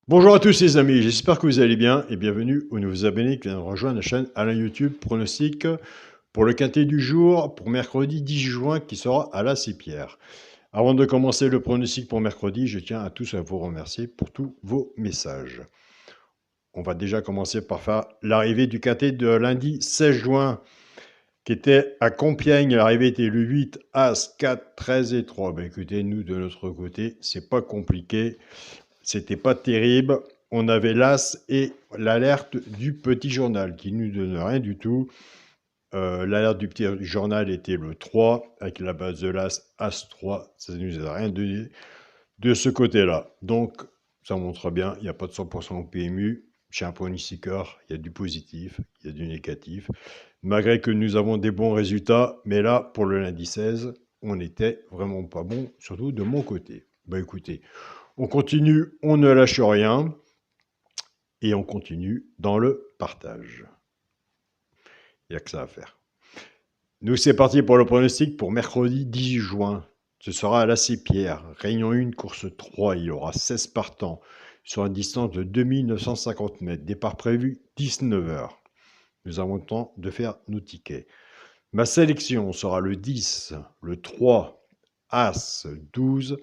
Bonjour à tous les amis, j'espère que vous allez bien et bienvenue aux nouveaux abonnés qui viennent de rejoindre la chaîne Alain YouTube Pronostic pour le quintet du jour pour mercredi 10 juin qui sera à la Sépierre. Avant de commencer le pronostic pour mercredi, je tiens à tous à vous remercier pour tous vos messages. On va déjà commencer par faire l'arrivée du quintet de lundi 16 juin qui était à Compiègne. L'arrivée était le 8, As, 4, 13 et 3. Ben écoutez, nous de notre côté, c'est pas compliqué. C'était pas terrible. On avait l'As et l'alerte du petit journal qui ne nous donne rien du tout. L'alerte du petit journal était le 3 avec la base de l'As, As 3. Ça ne nous a rien donné de ce côté-là. Donc, ça montre bien, il n'y a pas de 100% au PMU. Chez un pronostiqueur, il y a du positif, il y a du négatif. Malgré que nous avons des bons résultats, mais là, pour le lundi 16, on n'était vraiment pas bon, surtout de mon côté. Bah écoutez, on continue, on ne lâche rien et on continue dans le partage. Il n'y a que ça à faire. Nous, c'est parti pour le pronostic pour mercredi 10 juin. Ce sera à la Sépierre. Réunion 1, course 3. Il y aura 16 partants sur une distance de 2950 mètres. Départ prévu 19 h. Nous avons le temps de faire nos tickets. Ma sélection sera le 10, le 3, As, 12,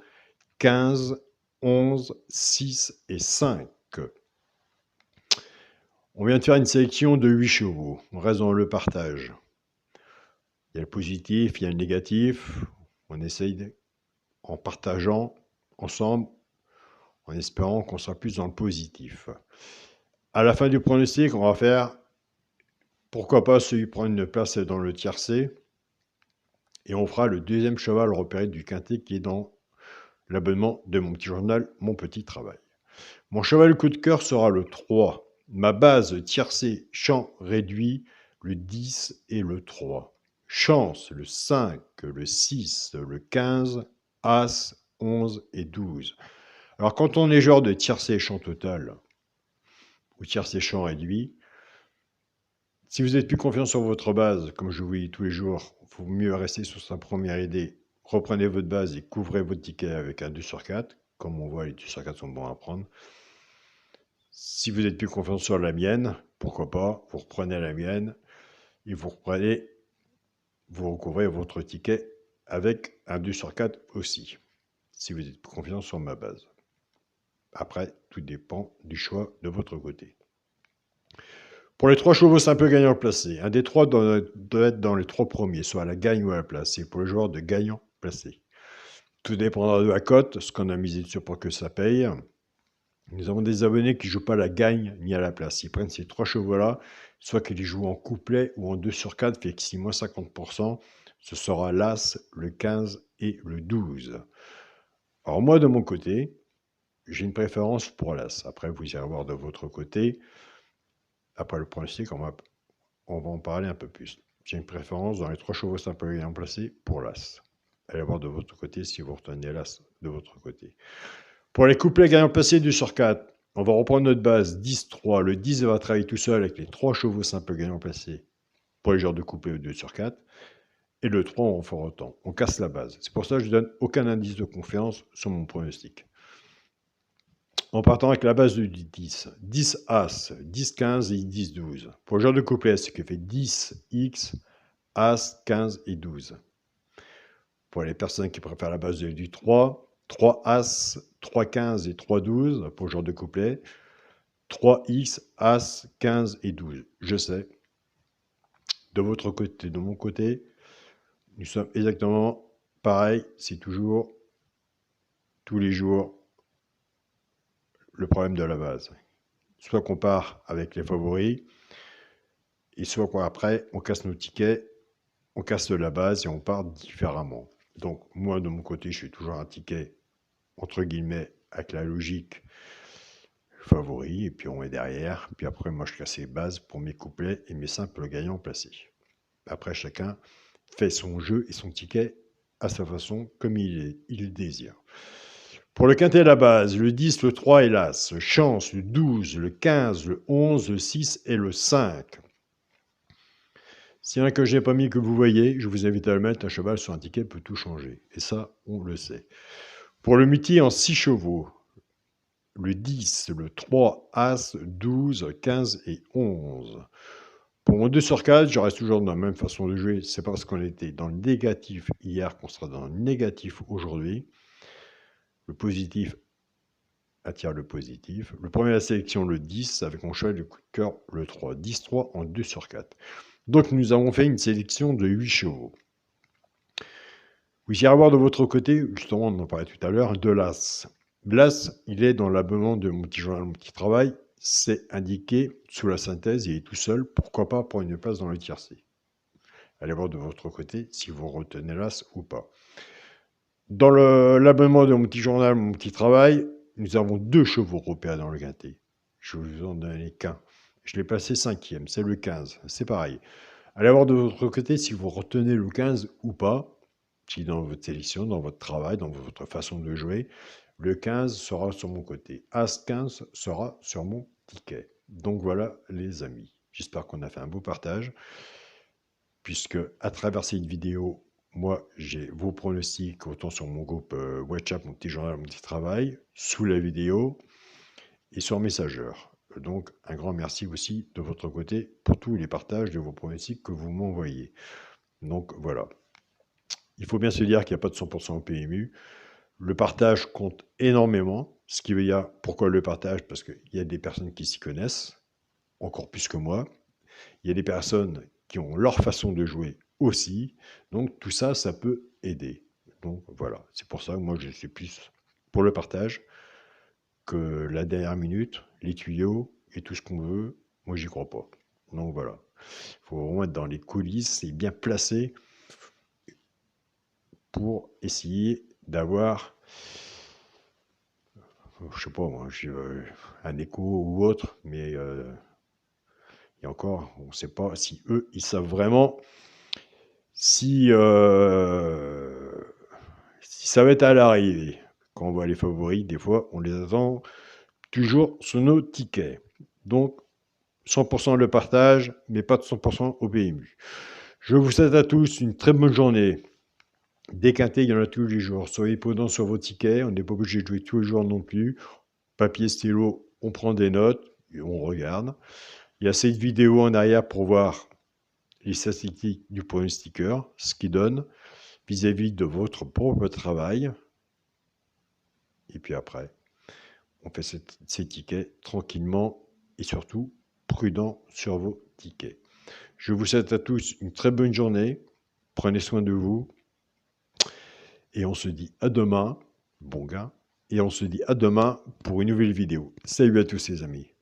15, 11, 6 et 5. On vient de faire une sélection de 8 chevaux. On reste dans le partage. Il y a le positif, il y a le négatif. On essaye, en partageant ensemble, en espérant qu'on sera plus dans le positif. À la fin du pronostic, on va faire, pourquoi pas, celui qui prend une place dans le tiercé. Et on fera le deuxième cheval repéré du quintet qui est dans l'abonnement de mon petit journal, Mon Petit Travail. Mon cheval coup de cœur sera le 3. Ma base tiercé champ réduit, le 10 et le 3. Chance, le 5, le 6, le 15, As, 11 et 12. Alors quand on est genre de tiercé champ total ou tiercé champ réduit, si vous êtes plus confiant sur votre base, comme je vous dis tous les jours, il faut mieux rester sur sa première idée. Reprenez votre base et couvrez votre ticket avec un 2 sur 4. Comme on voit, les 2 sur 4 sont bons à prendre. Si vous êtes plus confiant sur la mienne, pourquoi pas, vous reprenez la mienne et vous recouvrez votre ticket avec un 2 sur 4 aussi, si vous êtes plus confiant sur ma base. Après, tout dépend du choix de votre côté. Pour les 3 chevaux simples gagnants placés, un des 3 doit être dans les 3 premiers, soit à la gagne ou à la place. C'est pour le joueur de gagnant placé. Tout dépendra de la cote, ce qu'on a misé dessus pour que ça paye. Nous avons des abonnés qui ne jouent pas à la gagne ni à la place. Ils prennent ces 3 chevaux-là, soit qu'ils les jouent en couplet ou en 2 sur 4, fait que 6 moins 50%, ce sera l'As, le 15 et le 12. Alors moi, de mon côté, j'ai une préférence pour l'As. Après, vous irez voir de votre côté. Après le pronostic, on va en parler un peu plus. J'ai une préférence dans les 3 chevaux simples gagnants placés pour l'As. Allez voir de votre côté si vous retenez l'As de votre côté. Pour les couplets gagnants placés 2 sur 4, on va reprendre notre base 10-3. Le 10 va travailler tout seul avec les 3 chevaux simples gagnants placés pour les genres de couplets 2 sur 4. Et le 3, on fait autant. On casse la base. C'est pour ça que je ne donne aucun indice de confiance sur mon pronostic. En partant avec la base du 10. 10 As, 10 15 et 10 12. Pour le genre de couplet, ce qui fait 10 X, As, 15 et 12. Pour les personnes qui préfèrent la base du 3, 3 As, 3 15 et 3 12 pour le genre de couplet. 3X, As, 15 et 12. Je sais. De votre côté, de mon côté, nous sommes exactement pareil. C'est toujours, tous les jours, le problème de la base. Soit qu'on part avec les favoris, et soit qu'après, on casse nos tickets, on casse la base et on part différemment. Donc, moi, de mon côté, je suis toujours un ticket, entre guillemets, avec la logique favori, et puis on est derrière. Puis après, moi, je casse les bases pour mes couplets et mes simples gagnants placés. Après, chacun fait son jeu et son ticket à sa façon, comme il le désire. Pour le quintet à la base, le 10, le 3 et l'As. Chance, le 12, le 15, le 11, le 6 et le 5. S'il y en a que je n'ai pas mis que vous voyez, je vous invite à le mettre. Un cheval sur un ticket peut tout changer. Et ça, on le sait. Pour le multi en 6 chevaux, le 10, le 3, As, 12, 15 et 11. Pour mon 2 sur 4, je reste toujours dans la même façon de jouer. C'est parce qu'on était dans le négatif hier qu'on sera dans le négatif aujourd'hui. Le positif attire le positif. Le premier à la sélection, le 10, avec mon cheval de coup de cœur, le 3. 10-3 en 2 sur 4. Donc nous avons fait une sélection de 8 chevaux. Vous irez voir de votre côté, justement on en parlait tout à l'heure, de l'As. L'As, il est dans l'abonnement de mon petit journal, mon petit travail. C'est indiqué sous la synthèse, il est tout seul. Pourquoi pas pour une place dans le tiercé. Allez voir de votre côté si vous retenez l'As ou pas. Dans l'abonnement de mon petit journal, mon petit travail, nous avons 2 chevaux européens dans le quintet. Je vous en donne qu'un. Je l'ai placé 5e, c'est le 15. C'est pareil. Allez voir de votre côté si vous retenez le 15 ou pas. Si dans votre sélection, dans votre travail, dans votre façon de jouer, le 15 sera sur mon côté. As 15 sera sur mon ticket. Donc voilà les amis. J'espère qu'on a fait un beau partage. Puisque à travers cette vidéo, moi j'ai vos pronostics autant sur mon groupe WhatsApp, mon petit journal, mon petit travail, sous la vidéo et sur Messenger. Donc un grand merci aussi de votre côté pour tous les partages de vos pronostics que vous m'envoyez. Donc voilà. Il faut bien se dire qu'il n'y a pas de 100% au PMU. Le partage compte énormément. Ce qui veut dire, pourquoi le partage? Parce qu'il y a des personnes qui s'y connaissent, encore plus que moi. Il y a des personnes qui ont leur façon de jouer aussi. Donc tout ça, ça peut aider. Donc voilà, c'est pour ça que moi je suis plus pour le partage que la dernière minute, les tuyaux et tout ce qu'on veut. Moi j'y crois pas. Donc voilà, il faut vraiment être dans les coulisses et bien placé pour essayer d'avoir, je sais pas moi, un écho ou autre, mais et encore, on ne sait pas si eux, ils savent vraiment si ça va être à l'arrivée. Quand on voit les favoris, des fois, on les attend toujours sur nos tickets. Donc, 100% le partage, mais pas de 100% au PMU. Je vous souhaite à tous une très bonne journée. Déquinté, il y en a tous les jours. Soyez prudents sur vos tickets. On n'est pas obligé de jouer tous les jours non plus. Papier, stylo, on prend des notes et on regarde. Il y a cette vidéo en arrière pour voir les statistiques du pronostiqueur, ce qu'il donne vis-à-vis de votre propre travail. Et puis après, on fait ces tickets tranquillement et surtout prudent sur vos tickets. Je vous souhaite à tous une très bonne journée. Prenez soin de vous. Et on se dit à demain, bon gars. Et on se dit à demain pour une nouvelle vidéo. Salut à tous les amis.